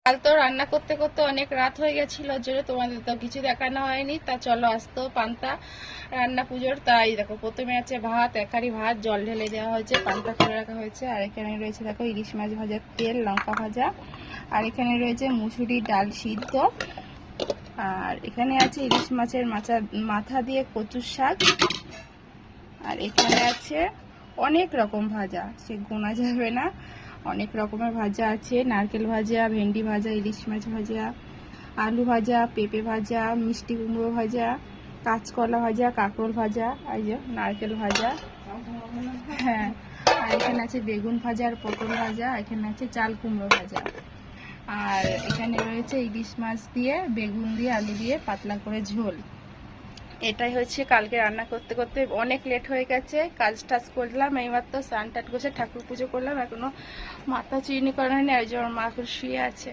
কাল তো রান্না করতে করতে অনেক রাত হয়ে গেছিল, ওর জন্য তোমাদের তো কিছু দেখানো হয়নি। তা চলো আসতো পান্তা রান্না পুজোর। তাই দেখো প্রথমে আছে ভাত, একারি ভাত জল ঢেলে দেওয়া হয়েছে, পান্তা করে রাখা হয়েছে। আর এখানে রয়েছে দেখো ইলিশ মাছ ভাজার তেল, লঙ্কা ভাজা। আর এখানে রয়েছে মুসুরির ডাল সিদ্ধ। আর এখানে আছে ইলিশ মাছের মাথা দিয়ে কচুর শাক। আর এখানে আছে অনেক রকম ভাজা, সে গোনা যাবে না, অনেক রকমের ভাজা আছে। নারকেল ভাজা, ভেন্ডি ভাজা, ইলিশ মাছ ভাজা, আলু ভাজা, পেঁপে ভাজা, মিষ্টি কুমড়ো ভাজা, কাঁচকলা ভাজা, কাঁকরোল ভাজা, এই যে নারকেল ভাজা। হ্যাঁ, আর এখানে আছে বেগুন ভাজা আর পটল ভাজা। এখানে আছে চাল কুমড়ো ভাজা। আর এখানে রয়েছে ইলিশ মাছ দিয়ে, বেগুন দিয়ে, আলু দিয়ে পাতলা করে ঝোল। এটাই হচ্ছে কালকে রান্না করতে করতে অনেক লেট হয়ে গেছে। কাজ টাজ করলাম, এইবার তো স্নান টান করে ঠাকুর পুজো করলাম, এখনো মাথা চিনি করা হয়নি। আর যে আমার মা এখন শুয়ে আছে।